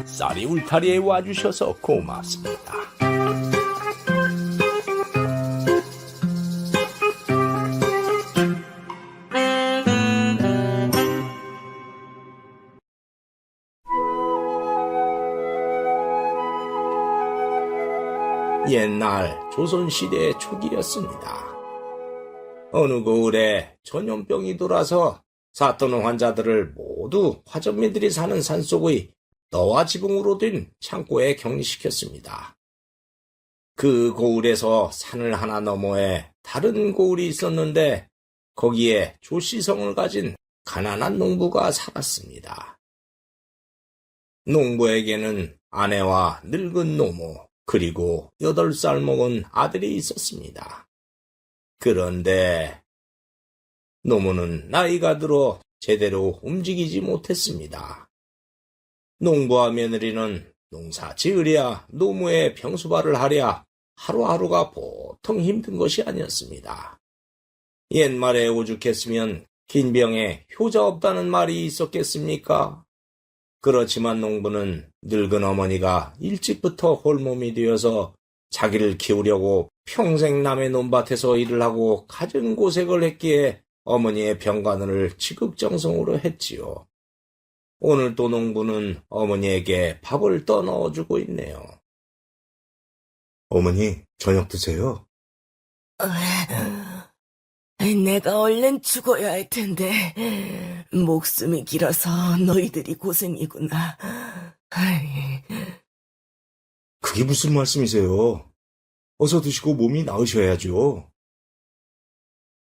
쌀이 울타리에 와주셔서 고맙습니다. 옛날 조선시대의 초기였습니다. 어느 고을에 전염병이 돌아서 사또는 환자들을 모두 화전민들이 사는 산속의 너와 지붕으로 된 창고에 격리시켰습니다. 그 고을에서 산을 하나 너머에 다른 고을이 있었는데 거기에 조씨성을 가진 가난한 농부가 살았습니다. 농부에게는 아내와 늙은 노모 그리고 8살 먹은 아들이 있었습니다. 그런데 노모는 나이가 들어 제대로 움직이지 못했습니다. 농부와 며느리는 농사 지으랴 노무의 병수발을 하랴 하루하루가 보통 힘든 것이 아니었습니다. 옛말에 오죽했으면 긴 병에 효자 없다는 말이 있었겠습니까? 그렇지만 농부는 늙은 어머니가 일찍부터 홀몸이 되어서 자기를 키우려고 평생 남의 논밭에서 일을 하고 갖은 고생을 했기에 어머니의 병간호를 지극정성으로 했지요. 오늘 또 농부는 어머니에게 밥을 떠넣어주고 있네요. 어머니, 저녁 드세요. 내가 얼른 죽어야 할 텐데 목숨이 길어서 너희들이 고생이구나. 그게 무슨 말씀이세요? 어서 드시고 몸이 나으셔야죠.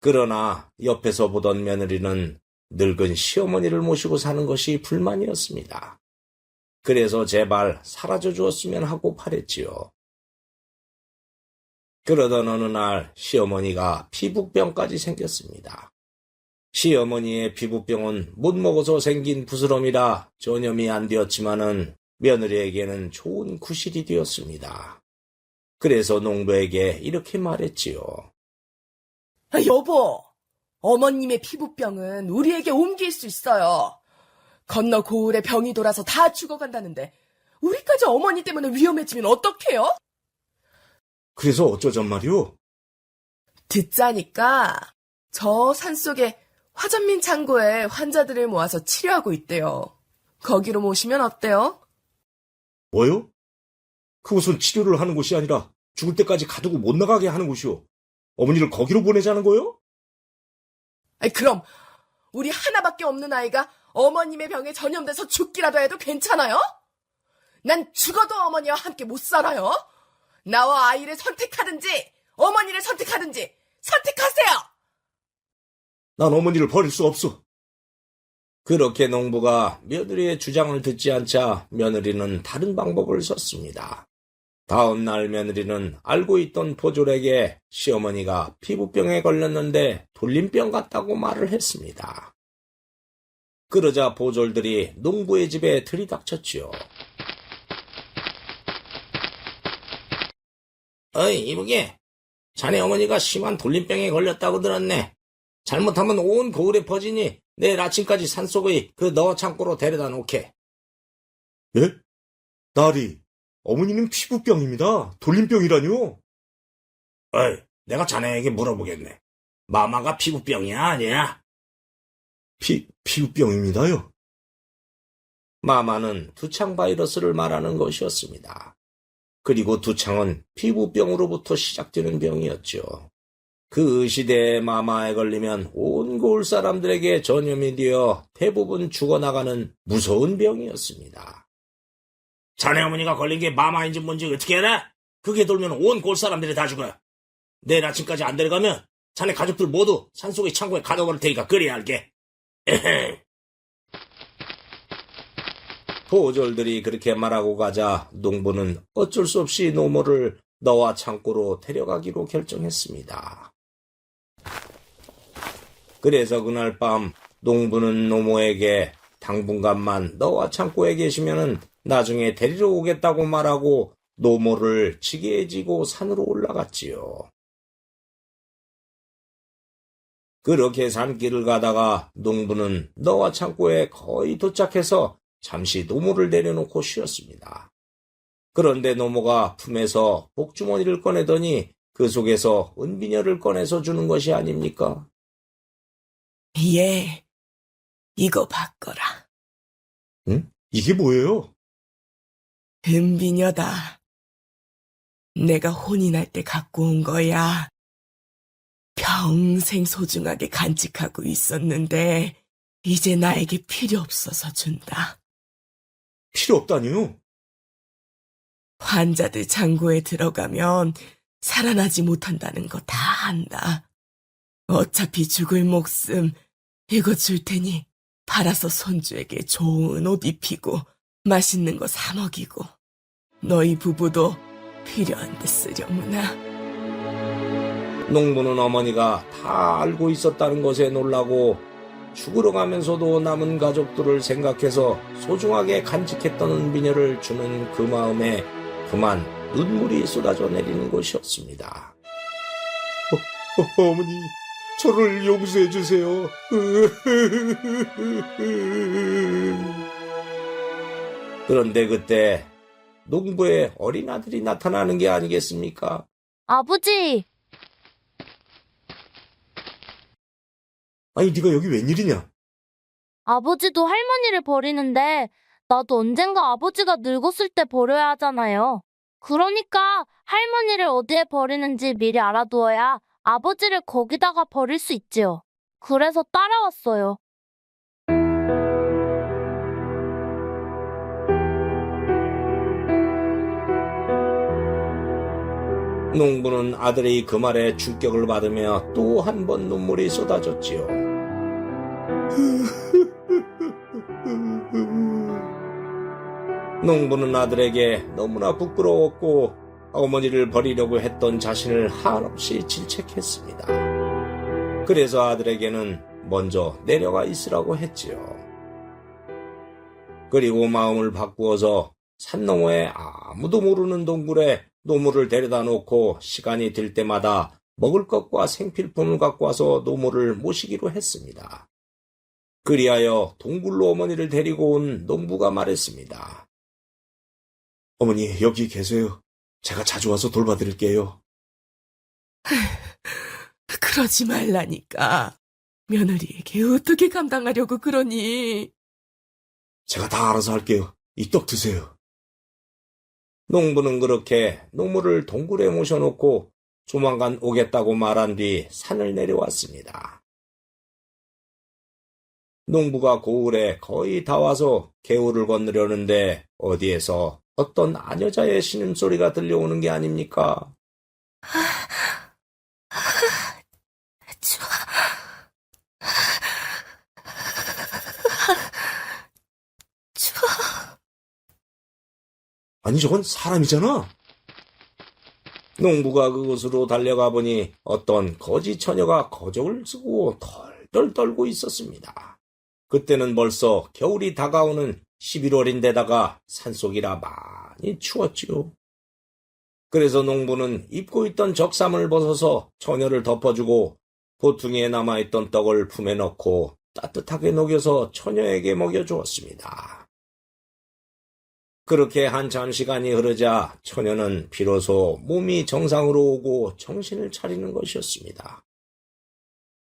그러나 옆에서 보던 며느리는 늙은 시어머니를 모시고 사는 것이 불만이었습니다. 그래서 제발 사라져 주었으면 하고 바랬지요. 그러던 어느 날 시어머니가 피부병까지 생겼습니다. 시어머니의 피부병은 못 먹어서 생긴 부스럼이라 전염이 안 되었지만은 며느리에게는 좋은 구실이 되었습니다. 그래서 농부에게 이렇게 말했지요. 여보, 어머님의 피부병은 우리에게 옮길 수 있어요. 건너 고을에 병이 돌아서 다 죽어간다는데 우리까지 어머니 때문에 위험해지면 어떡해요? 그래서 어쩌잔 말이오? 듣자니까 저 산속에 화전민 창고에 환자들을 모아서 치료하고 있대요. 거기로 모시면 어때요? 뭐요? 그곳은 치료를 하는 곳이 아니라 죽을 때까지 가두고 못 나가게 하는 곳이오. 어머니를 거기로 보내자는 거요? 그럼 우리 하나밖에 없는 아이가 어머님의 병에 전염돼서 죽기라도 해도 괜찮아요? 난 죽어도 어머니와 함께 못 살아요. 나와 아이를 선택하든지 어머니를 선택하든지 선택하세요. 난 어머니를 버릴 수 없어. 그렇게 농부가 며느리의 주장을 듣지 않자 며느리는 다른 방법을 썼습니다. 다음 날 며느리는 알고 있던 보졸에게 시어머니가 피부병에 걸렸는데 돌림병 같다고 말을 했습니다. 그러자 보졸들이 농부의 집에 들이닥쳤지요. 어이, 이보게. 자네 어머니가 심한 돌림병에 걸렸다고 들었네. 잘못하면 온 고을에 퍼지니 내일 아침까지 산속의 그 너 창고로 데려다 놓게. 예? 나리, 어머니는 피부병입니다. 돌림병이라뇨? 어이, 내가 자네에게 물어보겠네. 마마가 피부병이야, 아니야? 피부병입니다요. 마마는 두창 바이러스를 말하는 것이었습니다. 그리고 두창은 피부병으로부터 시작되는 병이었죠. 그 시대에 마마에 걸리면 온 고을 사람들에게 전염이 되어 대부분 죽어나가는 무서운 병이었습니다. 자네 어머니가 걸린 게 마마인지 뭔지 어떻게 알아? 그게 돌면 온 고을 사람들이 다 죽어요. 내일 아침까지 안 데려가면 자네 가족들 모두 산속의 창고에 가둬버릴 테니까 그리 알게. 보졸들이 그렇게 말하고 가자 농부는 어쩔 수 없이 노모를 너와 창고로 데려가기로 결정했습니다. 그래서 그날 밤 농부는 노모에게 당분간만 너와 창고에 계시면은 나중에 데리러 오겠다고 말하고 노모를 지게에 지고 산으로 올라갔지요. 그렇게 산길을 가다가 농부는 너와 창고에 거의 도착해서 잠시 노모를 내려놓고 쉬었습니다. 그런데 노모가 품에서 복주머니를 꺼내더니 그 속에서 은비녀를 꺼내서 주는 것이 아닙니까? 예, 이거 바꿔라. 응? 이게 뭐예요? 은비녀다. 내가 혼이 날 때 갖고 온 거야. 평생 소중하게 간직하고 있었는데 이제 나에게 필요 없어서 준다. 필요 없다니요? 환자들 창고에 들어가면 살아나지 못한다는 거 다 안다. 어차피 죽을 목숨 이거 줄 테니 팔아서 손주에게 좋은 옷 입히고 맛있는 거 사 먹이고 너희 부부도 필요한 데 쓰려무나. 농부는 어머니가 다 알고 있었다는 것에 놀라고 죽으러 가면서도 남은 가족들을 생각해서 소중하게 간직했던 은비녀를 주는 그 마음에 그만 눈물이 쏟아져 내리는 것이었습니다. 어머니, 저를 용서해 주세요. 그런데 그때 농부의 어린 아들이 나타나는 게 아니겠습니까? 아버지, 아니, 네가 여기 웬일이냐? 아버지도 할머니를 버리는데 나도 언젠가 아버지가 늙었을 때 버려야 하잖아요. 그러니까 할머니를 어디에 버리는지 미리 알아두어야 아버지를 거기다가 버릴 수 있지요. 그래서 따라왔어요. 농부는 아들의 그 말에 충격을 받으며 또 한 번 눈물이 쏟아졌지요. 농부는 아들에게 너무나 부끄러웠고 어머니를 버리려고 했던 자신을 한없이 질책했습니다. 그래서 아들에게는 먼저 내려가 있으라고 했지요. 그리고 마음을 바꾸어서 산 너머에 아무도 모르는 동굴에 노모를 데려다 놓고 시간이 들 때마다 먹을 것과 생필품을 갖고 와서 노모를 모시기로 했습니다. 그리하여 동굴로 어머니를 데리고 온 농부가 말했습니다. 어머니, 여기 계세요. 제가 자주 와서 돌봐드릴게요. 그러지 말라니까. 며느리에게 어떻게 감당하려고 그러니? 제가 다 알아서 할게요. 이 떡 드세요. 농부는 그렇게 노모를 동굴에 모셔놓고 조만간 오겠다고 말한 뒤 산을 내려왔습니다. 농부가 고을에 거의 다 와서 개울을 건너려는데 어디에서 어떤 아녀자의 신음소리가 들려오는 게 아닙니까? 좋아. 좋아. 아니, 저건 사람이잖아. 농부가 그곳으로 달려가 보니 어떤 거지 처녀가 거적을 쓰고 덜덜 떨고 있었습니다. 그때는 벌써 겨울이 다가오는 11월인데다가 산속이라 많이 추웠지요. 그래서 농부는 입고 있던 적삼을 벗어서 처녀를 덮어주고 보퉁이에 남아있던 떡을 품에 넣고 따뜻하게 녹여서 처녀에게 먹여주었습니다. 그렇게 한참 시간이 흐르자 처녀는 비로소 몸이 정상으로 오고 정신을 차리는 것이었습니다.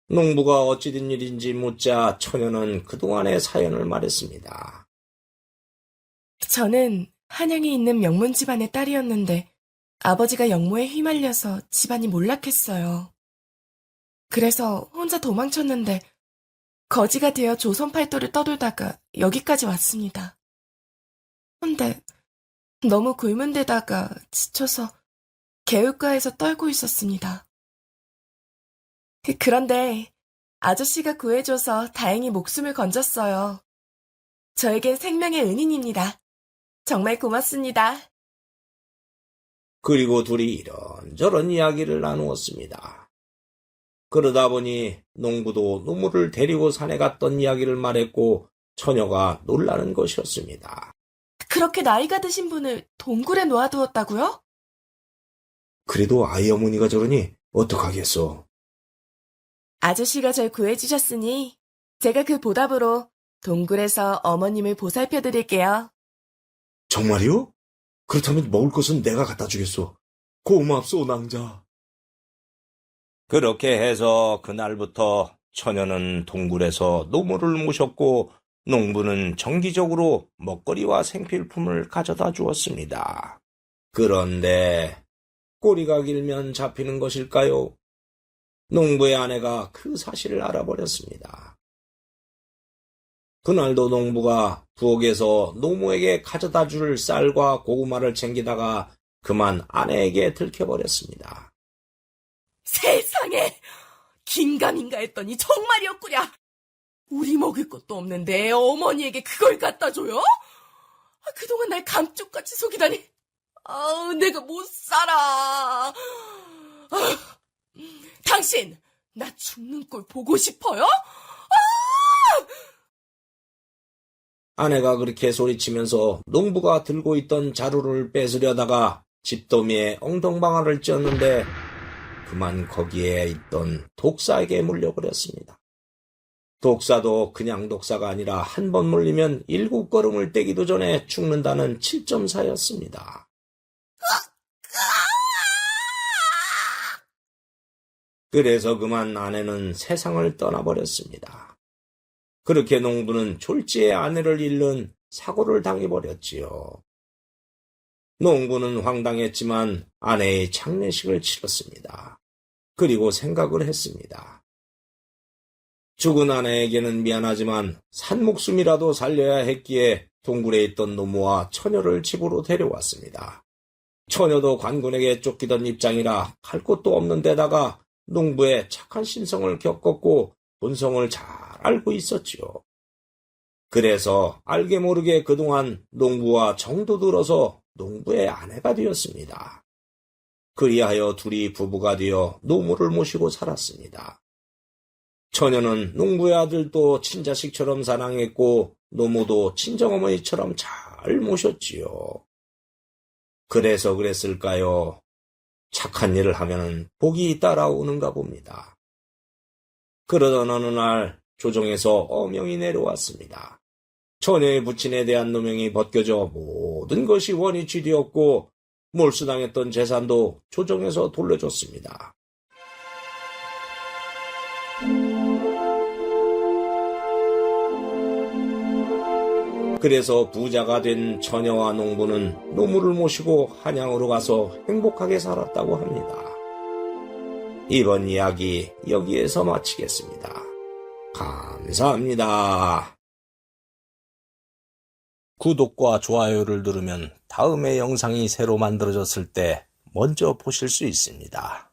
농부가 어찌 된 일인지 묻자 처녀는 그동안의 사연을 말했습니다. 저는 한양에 있는 명문 집안의 딸이었는데 아버지가 영모에 휘말려서 집안이 몰락했어요. 그래서 혼자 도망쳤는데 거지가 되어 조선 팔도를 떠돌다가 여기까지 왔습니다. 근데 너무 굶은 데다가 지쳐서 개울가에서 떨고 있었습니다. 그런데 아저씨가 구해줘서 다행히 목숨을 건졌어요. 저에겐 생명의 은인입니다. 정말 고맙습니다. 그리고 둘이 이런저런 이야기를 나누었습니다. 그러다 보니 농부도 노모를 데리고 산에 갔던 이야기를 말했고 처녀가 놀라는 것이었습니다. 그렇게 나이가 드신 분을 동굴에 놓아두었다고요? 그래도 아이 어머니가 저러니 어떡하겠어. 아저씨가 절 구해주셨으니 제가 그 보답으로 동굴에서 어머님을 보살펴 드릴게요. 정말이요? 그렇다면 먹을 것은 내가 갖다 주겠소. 고맙소, 낭자. 그렇게 해서 그날부터 처녀는 동굴에서 노모를 모셨고 농부는 정기적으로 먹거리와 생필품을 가져다 주었습니다. 그런데 꼬리가 길면 잡히는 것일까요? 농부의 아내가 그 사실을 알아버렸습니다. 그날도 농부가 부엌에서 노모에게 가져다 줄 쌀과 고구마를 챙기다가 그만 아내에게 들켜버렸습니다. 세상에! 긴가민가 했더니 정말이었구려! 우리 먹을 것도 없는데 어머니에게 그걸 갖다 줘요? 그동안 날 감쪽같이 속이다니. 내가 못 살아. 당신, 나 죽는 꼴 보고 싶어요? 아내가 그렇게 소리치면서 농부가 들고 있던 자루를 뺏으려다가 집더미에 엉덩방아를 찧었는데 그만 거기에 있던 독사에게 물려버렸습니다. 독사도 그냥 독사가 아니라 한 번 물리면 7걸음을 떼기도 전에 죽는다는 7.4였습니다. 그래서 그만 아내는 세상을 떠나버렸습니다. 그렇게 농부는 졸지에 아내를 잃는 사고를 당해버렸지요. 농부는 황당했지만 아내의 장례식을 치렀습니다. 그리고 생각을 했습니다. 죽은 아내에게는 미안하지만 산 목숨이라도 살려야 했기에 동굴에 있던 노모와 처녀를 집으로 데려왔습니다. 처녀도 관군에게 쫓기던 입장이라 갈 곳도 없는 데다가 농부의 착한 심성을 겪었고 본성을 잘 알고 있었지요. 그래서 알게 모르게 그동안 농부와 정도 들어서 농부의 아내가 되었습니다. 그리하여 둘이 부부가 되어 노모를 모시고 살았습니다. 처녀는 농부의 아들도 친자식처럼 사랑했고 노모도 친정어머니처럼 잘 모셨지요. 그래서 그랬을까요? 착한 일을 하면 복이 따라오는가 봅니다. 그러던 어느 날 조정에서 어명이 내려왔습니다. 처녀의 부친에 대한 노명이 벗겨져 모든 것이 원위치 되었고 몰수당했던 재산도 조정에서 돌려줬습니다. 그래서 부자가 된 처녀와 농부는 노무를 모시고 한양으로 가서 행복하게 살았다고 합니다. 이번 이야기 여기에서 마치겠습니다. 감사합니다. 구독과 좋아요를 누르면 다음에 영상이 새로 만들어졌을 때 먼저 보실 수 있습니다.